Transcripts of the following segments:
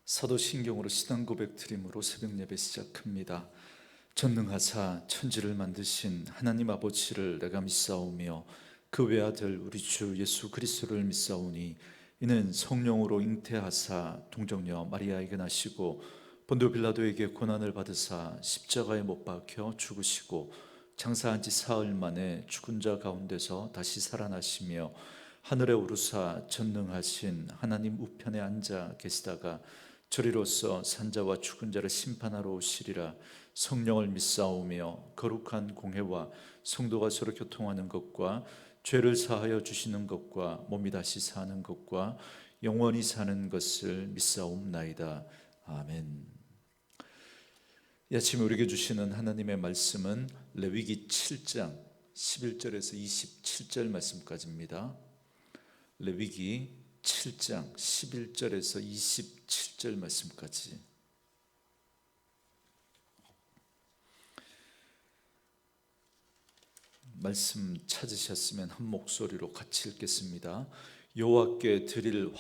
사도신경으로 신앙 고백 드림으로 새벽 예배 시작합니다. 전능하사 천지를 만드신 하나님 아버지를 내가 믿사오며 그 외아들 우리 주 예수 그리스도를 믿사오니 이는 성령으로 잉태하사 동정녀 마리아에게 나시고 본도 빌라도에게 고난을 받으사 십자가에 못 박혀 죽으시고 장사한 지 사흘 만에 죽은 자 가운데서 다시 살아나시며 하늘에 오르사 전능하신 하나님 우편에 앉아 계시다가 저리로서 산자와 죽은 자를 심판하러 오시리라. 성령을 믿사오며 거룩한 공회와 성도가 서로 교통하는 것과 죄를 사하여 주시는 것과 몸이 다시 사는 것과 영원히 사는 것을 믿사옵나이다. 아멘. 이 아침에 우리에게 주시는 하나님의 말씀은 레위기 7장 11절에서 27절 말씀까지입니다. 레위기 7장 11절에서 27절 말씀까지. 말씀 찾으셨으면 한 목소리로 같이 읽겠습니다. 여호와께 드릴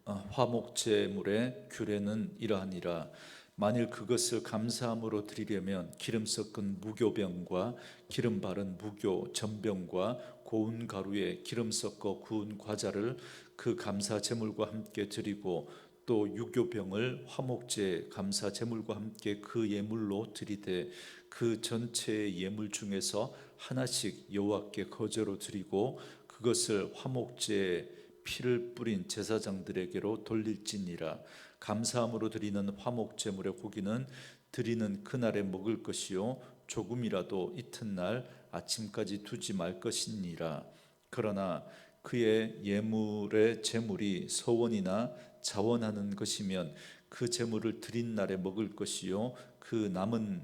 화목제물의 규례는 이러하니라. 만일 그것을 감사함으로 드리려면 기름 섞은 무교병과 기름 바른 무교 전병과 고운 가루에 기름 섞어 구운 과자를 그 감사 제물과 함께 드리고 또 유교병을 화목제 감사 제물과 함께 그 예물로 드리되 그 전체의 예물 중에서 하나씩 여호와께 거제로 드리고 그것을 화목제에 피를 뿌린 제사장들에게로 돌릴지니라. 감사함으로 드리는 화목제물의 고기는 드리는 그날에 먹을 것이요 조금이라도 이튿날 아침까지 두지 말 것이니라. 그러나 그의 예물의 제물이 서원이나 자원하는 것이면 그 제물을 드린 날에 먹을 것이요 그 남은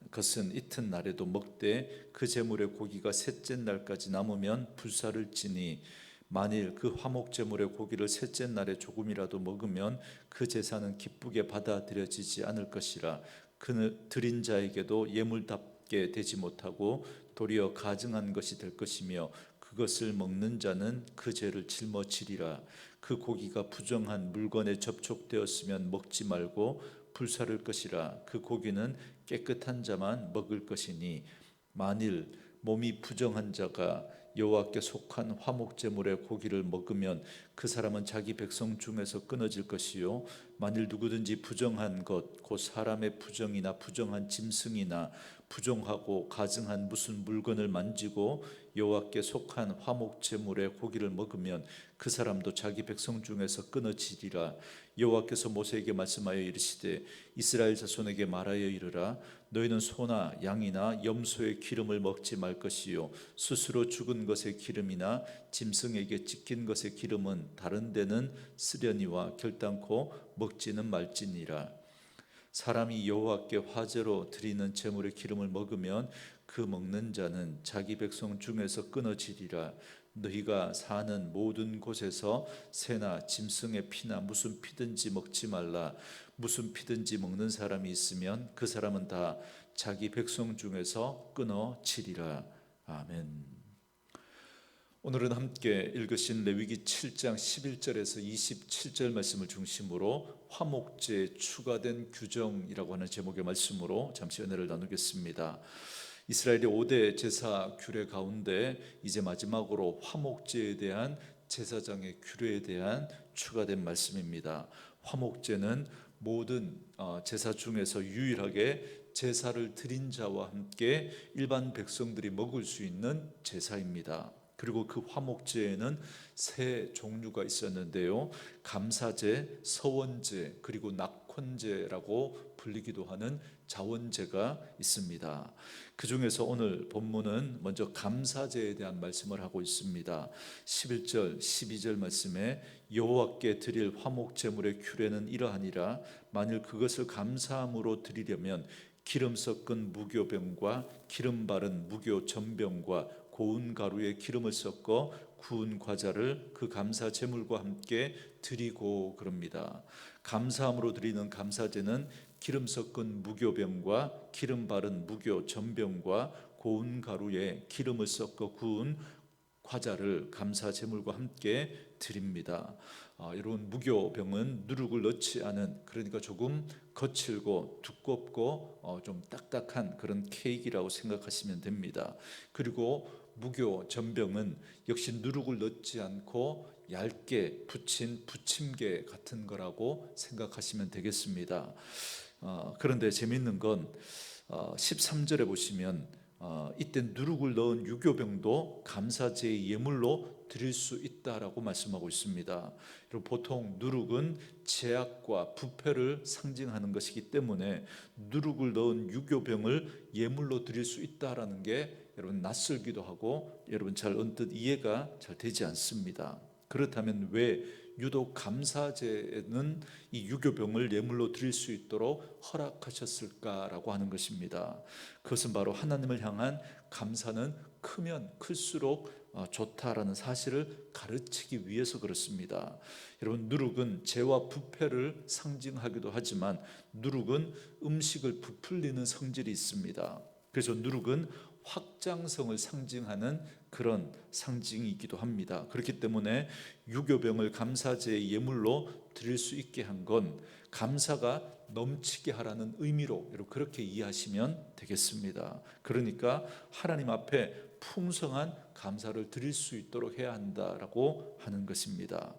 것은 이튿날에도 먹되 그 제물의 고기가 셋째 날까지 남으면 불사를 지니 만일 그 화목제물의 고기를 셋째 날에 조금이라도 먹으면 그 제사는 기쁘게 받아들여지지 않을 것이라. 그 드린 자에게도 예물답게 되지 못하고 도리어 가증한 것이 될 것이며 그것을 먹는 자는 그 죄를 짊어지리라. 그 고기가 부정한 물건에 접촉되었으면 먹지 말고 불사를 것이라. 그 고기는 깨끗한 자만 먹을 것이니 만일 몸이 부정한 자가 여호와께 속한 화목제물의 고기를 먹으면 그 사람은 자기 백성 중에서 끊어질 것이요 만일 누구든지 부정한 것 곧 사람의 부정이나 부정한 짐승이나 부정하고 가증한 무슨 물건을 만지고 여호와께 속한 화목제물의 고기를 먹으면 그 사람도 자기 백성 중에서 끊어지리라. 여호와께서 모세에게 말씀하여 이르시되 이스라엘 자손에게 말하여 이르라. 너희는 소나 양이나 염소의 기름을 먹지 말 것이요 스스로 죽은 것의 기름이나 짐승에게 찢긴 것의 기름은 다른 데는 쓰려니와 결단코 먹지는 말지니라. 사람이 여호와께 화제로 드리는 제물의 기름을 먹으면 그 먹는 자는 자기 백성 중에서 끊어지리라. 너희가 사는 모든 곳에서 새나 짐승의 피나 무슨 피든지 먹지 말라. 무슨 피든지 먹는 사람이 있으면 그 사람은 다 자기 백성 중에서 끊어지리라. 아멘. 오늘은 함께 읽으신 레위기 7장 11절에서 27절 말씀을 중심으로 화목제에 추가된 규정이라고 하는 제목의 말씀으로 잠시 은혜를 나누겠습니다. 이스라엘의 5대 제사 규례 가운데 이제 마지막으로 화목제에 대한 제사장의 규례에 대한 추가된 말씀입니다. 화목제는 모든 제사 중에서 유일하게 제사를 드린 자와 함께 일반 백성들이 먹을 수 있는 제사입니다. 그리고 그 화목제에는 세 종류가 있었는데요. 감사제, 서원제, 그리고 낙헌제라고 불리기도 하는 자원제가 있습니다. 그 중에서 오늘 본문은 먼저 감사제에 대한 말씀을 하고 있습니다. 11절, 12절 말씀에 여호와께 드릴 화목제물의 규례는 이러하니라. 만일 그것을 감사함으로 드리려면 기름 섞은 무교병과 기름 바른 무교 전병과 고운 가루에 기름을 섞어 구운 과자를 그 감사 제물과 함께 드리고 그럽니다. 감사함으로 드리는 감사제는 기름 섞은 무교병과 기름 바른 무교 전병과 고운 가루에 기름을 섞어 구운 과자를 감사 제물과 함께 드립니다. 여러분, 무교병은 누룩을 넣지 않은, 그러니까 조금 거칠고 두껍고 좀 딱딱한 그런 케이크라고 생각하시면 됩니다. 그리고 무교 전병은 역시 누룩을 넣지 않고 얇게 붙인 부침개 같은 거라고 생각하시면 되겠습니다. 그런데 재미있는 건 13절에 보시면 이때 누룩을 넣은 유교병도 감사제의 예물로 드릴 수 있다라고 말씀하고 있습니다. 여러분, 보통 누룩은 제약과 부패를 상징하는 것이기 때문에 누룩을 넣은 유교병을 예물로 드릴 수 있다라는 게 여러분 낯설기도 하고 여러분 잘 언뜻 이해가 잘 되지 않습니다. 그렇다면 왜 유독 감사제는 이 유교병을 예물로 드릴 수 있도록 허락하셨을까라고 하는 것입니다. 그것은 바로 하나님을 향한 감사는 크면 클수록 좋다라는 사실을 가르치기 위해서 그렇습니다. 여러분, 누룩은 죄와 부패를 상징하기도 하지만 누룩은 음식을 부풀리는 성질이 있습니다. 그래서 누룩은 확장성을 상징하는 그런 상징이기도 합니다. 그렇기 때문에 유교병을 감사제의 예물로 드릴 수 있게 한 건 감사가 넘치게 하라는 의미로 여러분 그렇게 이해하시면 되겠습니다. 그러니까 하나님 앞에 풍성한 감사를 드릴 수 있도록 해야 한다라고 하는 것입니다.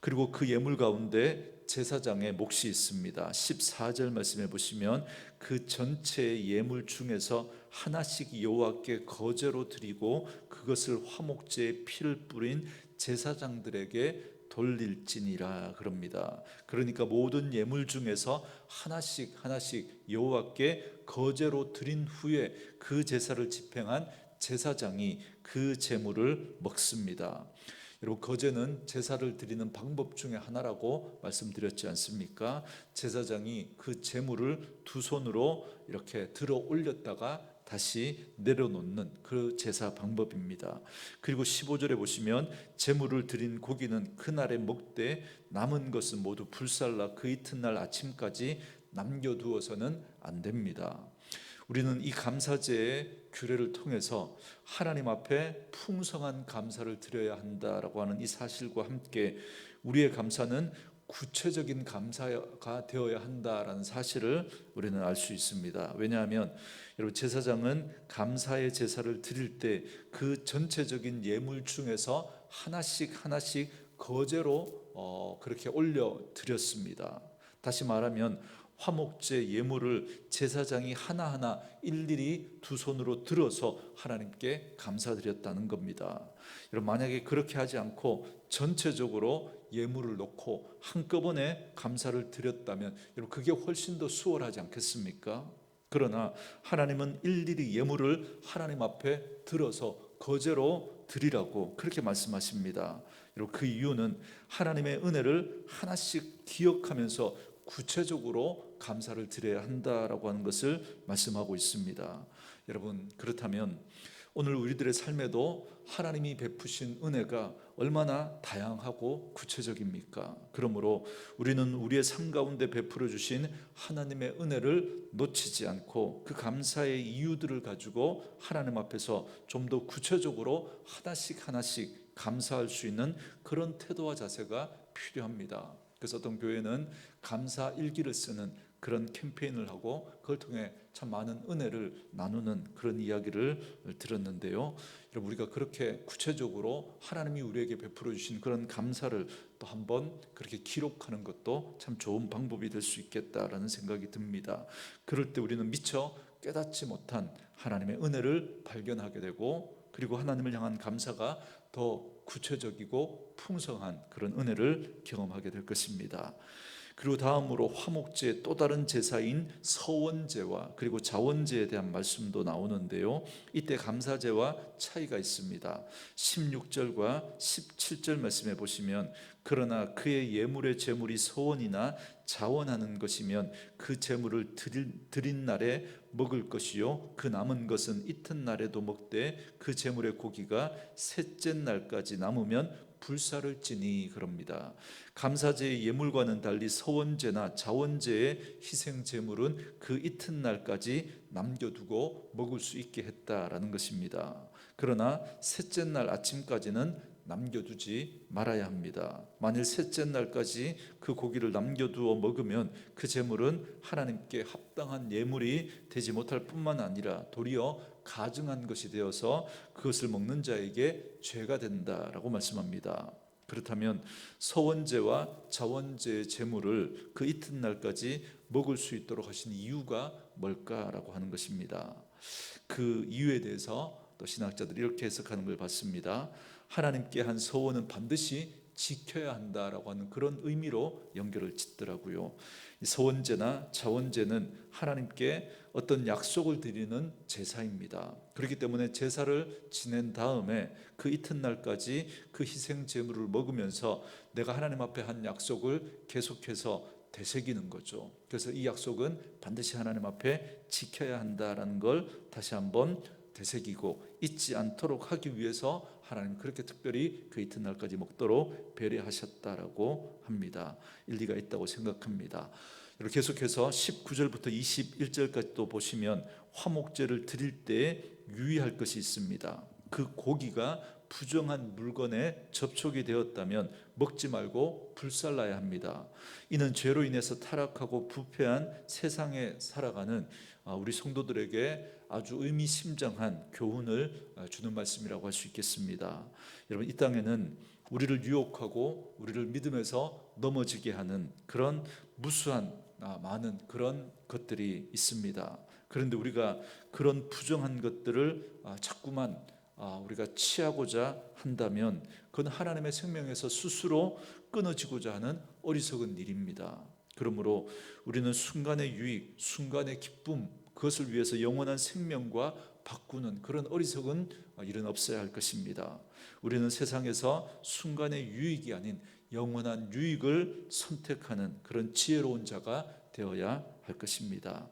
그리고 그 예물 가운데 제사장의 몫이 있습니다. 14절 말씀해 보시면 그 전체 예물 중에서 하나씩 여호와께 거제로 드리고 그것을 화목제에 피를 뿌린 제사장들에게 돌릴지니라 그럽니다. 그러니까 모든 예물 중에서 하나씩 여호와께 거제로 드린 후에 그 제사를 집행한 제사장이 그 제물을 먹습니다. 여러분, 거제는 제사를 드리는 방법 중에 하나라고 말씀드렸지 않습니까? 제사장이 그 제물을 두 손으로 이렇게 들어 올렸다가 다시 내려놓는 그 제사 방법입니다. 그리고 15절에 보시면 제물을 드린 고기는 그날에 먹되 남은 것은 모두 불살라 그 이튿날 아침까지 남겨두어서는 안 됩니다. 우리는 이 감사제의 규례를 통해서 하나님 앞에 풍성한 감사를 드려야 한다라고 하는 이 사실과 함께 우리의 감사는 구체적인 감사가 되어야 한다라는 사실을 우리는 알 수 있습니다. 왜냐하면 여러분, 제사장은 감사의 제사를 드릴 때 그 전체적인 예물 중에서 하나씩 거제로 그렇게 올려 드렸습니다. 다시 말하면 화목제 예물을 제사장이 하나하나 일일이 두 손으로 들어서 하나님께 감사드렸다는 겁니다. 여러분, 만약에 그렇게 하지 않고 전체적으로 예물을 놓고 한꺼번에 감사를 드렸다면 여러분 그게 훨씬 더 수월하지 않겠습니까? 그러나 하나님은 일일이 예물을 하나님 앞에 들어서 거제로 드리라고 그렇게 말씀하십니다. 여러분, 그 이유는 하나님의 은혜를 하나씩 기억하면서 구체적으로 감사를 드려야 한다라고 하는 것을 말씀하고 있습니다. 여러분, 그렇다면 오늘 우리들의 삶에도 하나님이 베푸신 은혜가 얼마나 다양하고 구체적입니까? 그러므로 우리는 우리의 삶 가운데 베풀어 주신 하나님의 은혜를 놓치지 않고 그 감사의 이유들을 가지고 하나님 앞에서 좀 더 구체적으로 하나씩 감사할 수 있는 그런 태도와 자세가 필요합니다. 그래서 어떤 교회는 감사 일기를 쓰는 그런 캠페인을 하고 그걸 통해 참 많은 은혜를 나누는 그런 이야기를 들었는데요. 여러분, 우리가 그렇게 구체적으로 하나님이 우리에게 베풀어 주신 그런 감사를 또 한번 그렇게 기록하는 것도 참 좋은 방법이 될 수 있겠다라는 생각이 듭니다. 그럴 때 우리는 미처 깨닫지 못한 하나님의 은혜를 발견하게 되고 그리고 하나님을 향한 감사가 더 구체적이고 풍성한 그런 은혜를 경험하게 될 것입니다. 그리고 다음으로 화목제의 또 다른 제사인 서원제와 그리고 자원제에 대한 말씀도 나오는데요. 이때 감사제와 차이가 있습니다. 16절과 17절 말씀해 보시면 그러나 그의 예물의 제물이 서원이나 자원하는 것이면 그 제물을 드린 날에 먹을 것이요 그 남은 것은 이튿날에도 먹되 그 제물의 고기가 셋째 날까지 남으면 불사를 지니 그럽니다. 감사제의 예물과는 달리 서원제나 자원제의 희생 제물은 그 이튿날까지 남겨두고 먹을 수 있게 했다라는 것입니다. 그러나 셋째 날 아침까지는 남겨두지 말아야 합니다. 만일 셋째 날까지 그 고기를 남겨두어 먹으면 그 제물은 하나님께 합당한 예물이 되지 못할 뿐만 아니라 도리어 가증한 것이 되어서 그것을 먹는 자에게 죄가 된다라고 말씀합니다. 그렇다면 서원제와 자원제의 제물을 그 이튿날까지 먹을 수 있도록 하신 이유가 뭘까라고 하는 것입니다. 그 이유에 대해서 또 신학자들이 이렇게 해석하는 걸 봤습니다. 하나님께 한 서원은 반드시 지켜야 한다라고 하는 그런 의미로 연결을 짓더라고요. 서원제나 자원제는 하나님께 어떤 약속을 드리는 제사입니다. 그렇기 때문에 제사를 지낸 다음에 그 이튿날까지 그 희생 제물을 먹으면서 내가 하나님 앞에 한 약속을 계속해서 되새기는 거죠. 그래서 이 약속은 반드시 하나님 앞에 지켜야 한다라는 걸 다시 한번 되새기고 잊지 않도록 하기 위해서 하나님 그렇게 특별히 그 이튿날까지 먹도록 배려하셨다라고 합니다. 일리가 있다고 생각합니다. 이렇게 계속해서 19절부터 21절까지 또 보시면 화목제를 드릴 때 유의할 것이 있습니다. 그 고기가 부정한 물건에 접촉이 되었다면 먹지 말고 불살라야 합니다. 이는 죄로 인해서 타락하고 부패한 세상에 살아가는 우리 성도들에게 아주 의미심장한 교훈을 주는 말씀이라고 할 수 있겠습니다. 여러분, 이 땅에는 우리를 유혹하고 우리를 믿음에서 넘어지게 하는 그런 무수한 많은 그런 것들이 있습니다. 그런데 우리가 그런 부정한 것들을 자꾸만 우리가 취하고자 한다면 그건 하나님의 생명에서 스스로 끊어지고자 하는 어리석은 일입니다. 그러므로 우리는 순간의 유익, 순간의 기쁨, 그것을 위해서 영원한 생명과 바꾸는 그런 어리석은 일은 없어야 할 것입니다. 우리는 세상에서 순간의 유익이 아닌 영원한 유익을 선택하는 그런 지혜로운 자가 되어야 할 것입니다.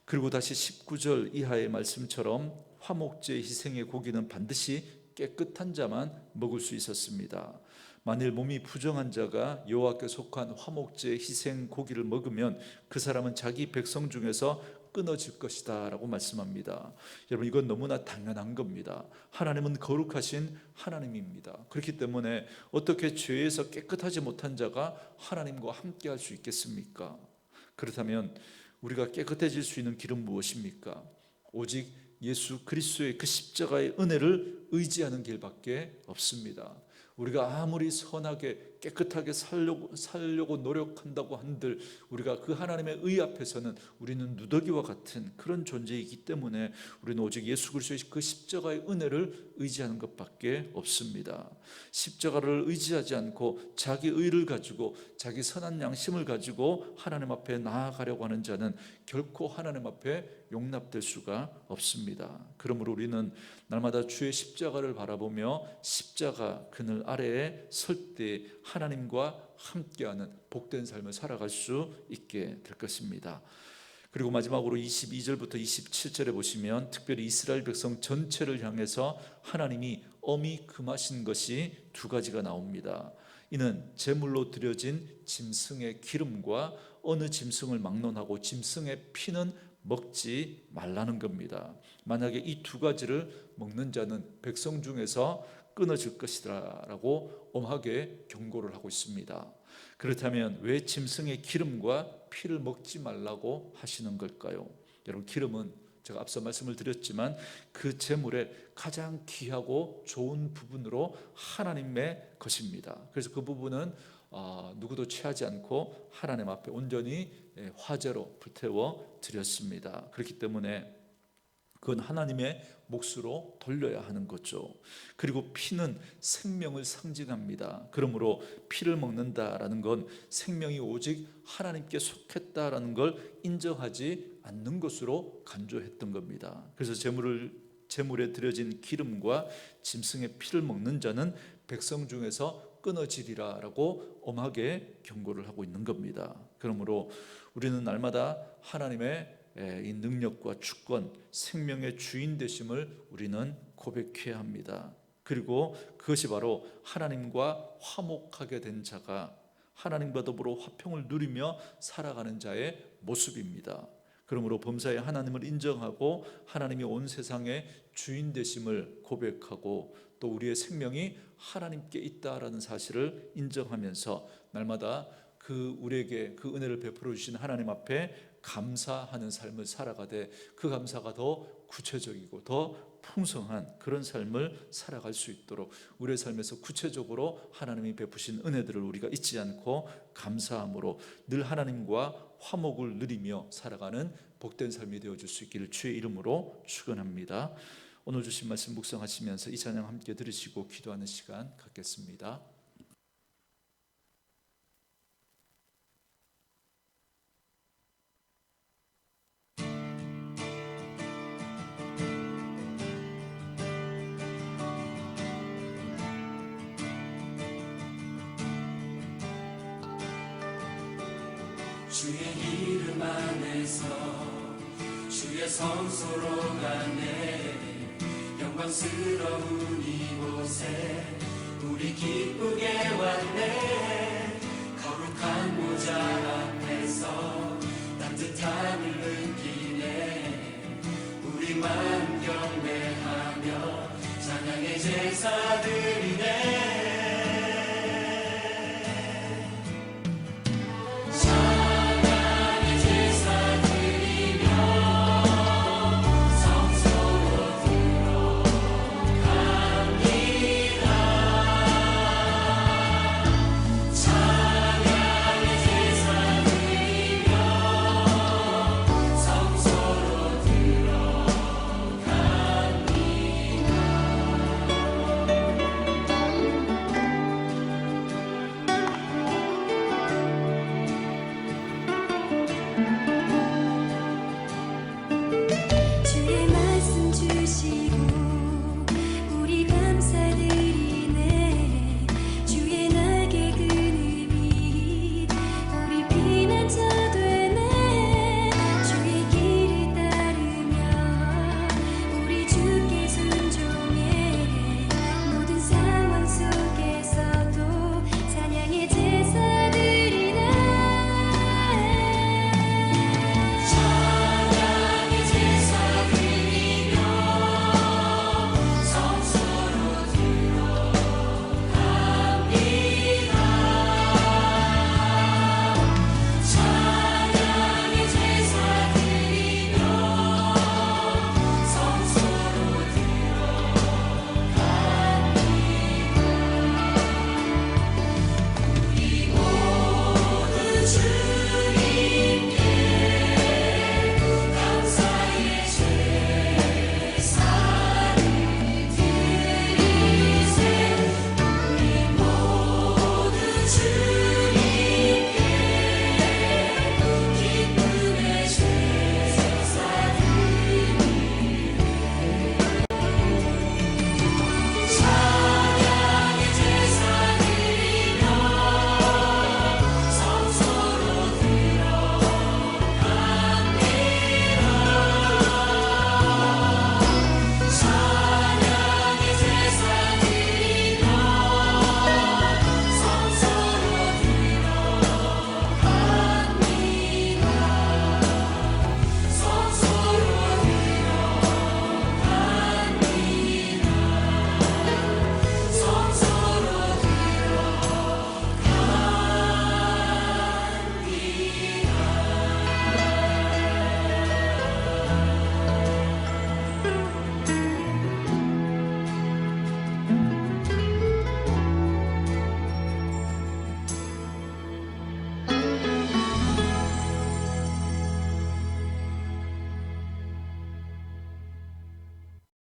그리고 다시 19절 이하의 말씀처럼 화목제 희생의 고기는 반드시 깨끗한 자만 먹을 수 있었습니다. 만일 몸이 부정한 자가 여호와께 속한 화목제 희생 고기를 먹으면 그 사람은 자기 백성 중에서 끊어질 것이다 라고 말씀합니다. 여러분, 이건 너무나 당연한 겁니다. 하나님은 거룩하신 하나님입니다. 그렇기 때문에 어떻게 죄에서 깨끗하지 못한 자가 하나님과 함께 할 수 있겠습니까? 그렇다면 우리가 깨끗해질 수 있는 길은 무엇입니까? 오직 예수 그리스도의 그 십자가의 은혜를 의지하는 길밖에 없습니다. 우리가 아무리 선하게 깨끗하게 살려고 노력한다고 한들 우리가 그 하나님의 의 앞에서는 우리는 누더기와 같은 그런 존재이기 때문에 우리는 오직 예수 그리스도의 그 십자가의 은혜를 의지하는 것밖에 없습니다. 십자가를 의지하지 않고 자기 의를 가지고 자기 선한 양심을 가지고 하나님 앞에 나아가려고 하는 자는 결코 하나님 앞에 용납될 수가 없습니다. 그러므로 우리는 날마다 주의 십자가를 바라보며 십자가 그늘 아래에 설 때 하나님과 함께하는 복된 삶을 살아갈 수 있게 될 것입니다. 그리고 마지막으로 22절부터 27절에 보시면 특별히 이스라엘 백성 전체를 향해서 하나님이 엄히 금하신 것이 두 가지가 나옵니다. 이는 제물로 드려진 짐승의 기름과 어느 짐승을 막론하고 짐승의 피는 먹지 말라는 겁니다. 만약에 이 두 가지를 먹는 자는 백성 중에서 끊어질 것이다 라고 엄하게 경고를 하고 있습니다. 그렇다면 왜 짐승의 기름과 피를 먹지 말라고 하시는 걸까요? 여러분, 기름은 제가 앞서 말씀을 드렸지만 그 제물의 가장 귀하고 좋은 부분으로 하나님의 것입니다. 그래서 그 부분은 누구도 취하지 않고 하나님 앞에 온전히 화제로 불태워 드렸습니다. 그렇기 때문에 그건 하나님의 몫으로 돌려야 하는 거죠. 그리고 피는 생명을 상징합니다. 그러므로 피를 먹는다라는 건 생명이 오직 하나님께 속했다라는 걸 인정하지 않는 것으로 간주했던 겁니다. 그래서 제물에 드려진 기름과 짐승의 피를 먹는 자는 백성 중에서 끊어지리라 라고 엄하게 경고를 하고 있는 겁니다. 그러므로 우리는 날마다 하나님의 이 능력과 주권, 생명의 주인 되심을 우리는 고백해야 합니다. 그리고 그것이 바로 하나님과 화목하게 된 자가 하나님과 더불어 화평을 누리며 살아가는 자의 모습입니다. 그러므로 범사에 하나님을 인정하고 하나님이 온 세상의 주인 되심을 고백하고 또 우리의 생명이 하나님께 있다라는 사실을 인정하면서 날마다 우리에게 그 은혜를 베풀어 주신 하나님 앞에 감사하는 삶을 살아가되 그 감사가 더 구체적이고 더 풍성한 그런 삶을 살아갈 수 있도록 우리의 삶에서 구체적으로 하나님이 베푸신 은혜들을 우리가 잊지 않고 감사함으로 늘 하나님과 화목을 누리며 살아가는 복된 삶이 되어줄 수 있기를 주의 이름으로 축원합니다. 오늘 주신 말씀 묵상하시면서 이 찬양 함께 들으시고 기도하는 시간 갖겠습니다. 주의 이름 안에서 주의 성소로 가네 영광스러운 이곳에 우리 기쁘게 왔네 거룩한 모자 앞에서 따뜻함을 느끼네 우리 마음 경배하며 찬양의 제사들